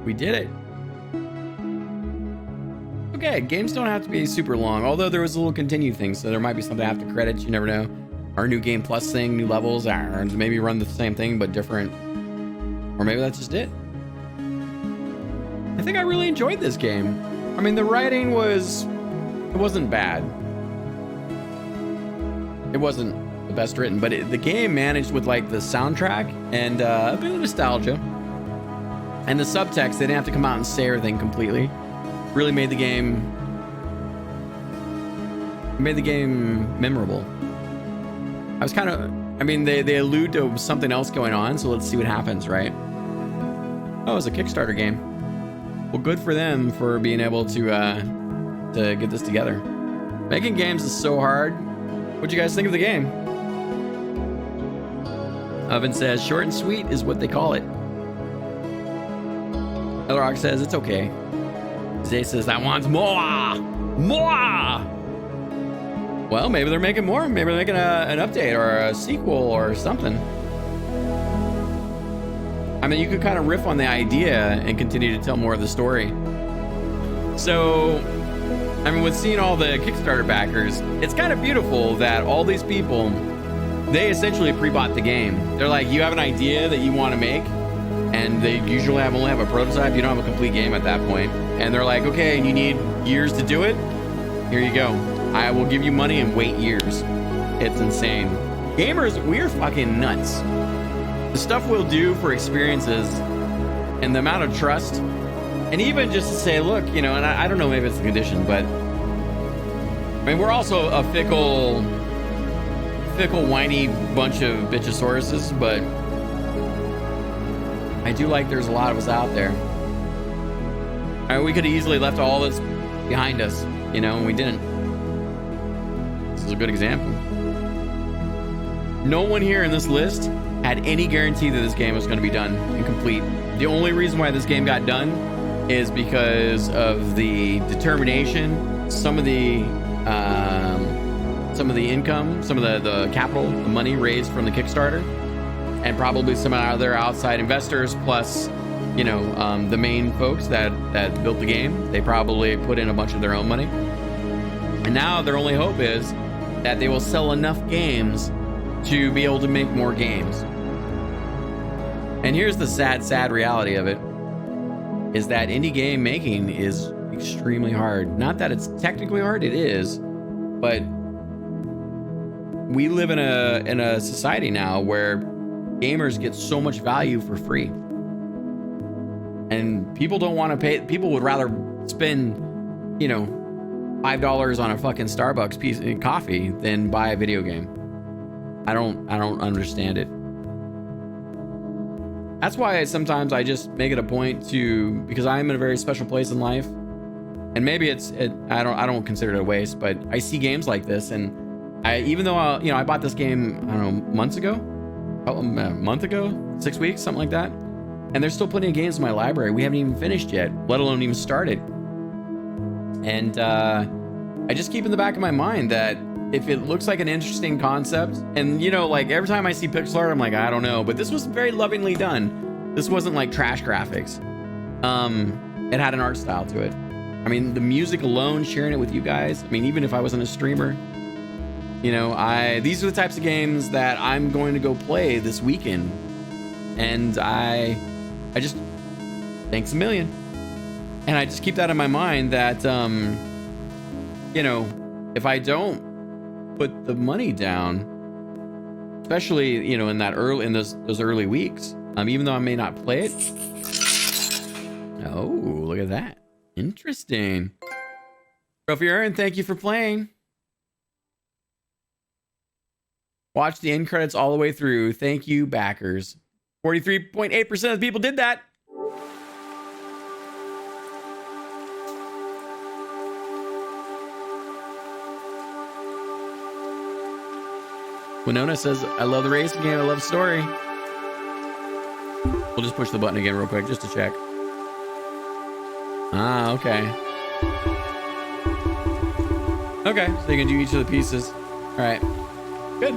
We did it. Okay, games don't have to be super long, although there was a little continue thing, so there might be something I have to credit. You never know. Our new game plus thing, new levels, maybe run the same thing but different, or maybe that's just it. I think I really enjoyed this game. I mean, the writing it wasn't bad. It wasn't the best written, but the game managed with like the soundtrack and a bit of nostalgia and the subtext. They didn't have to come out and say everything completely. Really made the game memorable. I was kind of, I mean, they allude to something else going on, so let's see what happens, right? Oh, it's a Kickstarter game. Well, good for them for being able to get this together. Making games is so hard. What'd you guys think of the game? Oven says, short and sweet is what they call it. Elrock says, it's okay. Zay says, I want more! More! Well, maybe they're making more. Maybe they're making an update or a sequel or something. I mean, you could kind of riff on the idea and continue to tell more of the story. So, I mean, with seeing all the Kickstarter backers, it's kind of beautiful that all these people, they essentially pre-bought the game. They're like, you have an idea that you want to make, and they usually only have a prototype. You don't have a complete game at that point. And they're like, okay, and you need years to do it? Here you go. I will give you money and wait years. It's insane. Gamers, we're fucking nuts. The stuff we'll do for experiences and the amount of trust, and even just to say, look, you know, and I don't know, maybe it's the condition, but I mean, we're also a fickle, whiny bunch of bitchosauruses, but I do like there's a lot of us out there. I mean, we could have easily left all this behind us, you know, and we didn't. This is a good example. No one here in this list had any guarantee that this game was going to be done and complete. The only reason why this game got done is because of the determination, some of the income, some of the capital, the money raised from the Kickstarter, and probably some other outside investors, plus, you know, the main folks that built the game. They probably put in a bunch of their own money. And now their only hope is that they will sell enough games to be able to make more games. And here's the sad reality of it, is that indie game making is extremely hard. Not that it's technically hard, it is, but we live in a society now where gamers get so much value for free. And people don't want to pay. People would rather spend, you know, $5 on a fucking Starbucks piece of coffee than buy a video game. I don't understand it. That's why sometimes I just make it a point to, because I'm in a very special place in life, and maybe I don't consider it a waste, but I see games like this, and even though I bought this game, I don't know, months ago, a month ago, 6 weeks, something like that, and there's still plenty of games in my library we haven't even finished yet, let alone even started. And I just keep in the back of my mind that if it looks like an interesting concept, and you know, like every time I see pixel art, I'm like, I don't know, but this was very lovingly done. This wasn't like trash graphics. It had an art style to it. I mean, the music alone, sharing it with you guys, I mean, even if I wasn't a streamer, you know, these are the types of games that I'm going to go play this weekend. And I just, thanks a million. And I just keep that in my mind that, you know, if I don't put the money down, especially, you know, in those early weeks, even though I may not play it. Oh, look at that. Interesting. Trophy Earn, thank you for playing. Watch the end credits all the way through. Thank you, backers. 43.8% of the people did that. Winona says, I love the racing game. I love the story. We'll just push the button again real quick just to check. Ah, okay. Okay, so you can do each of the pieces. All right, good.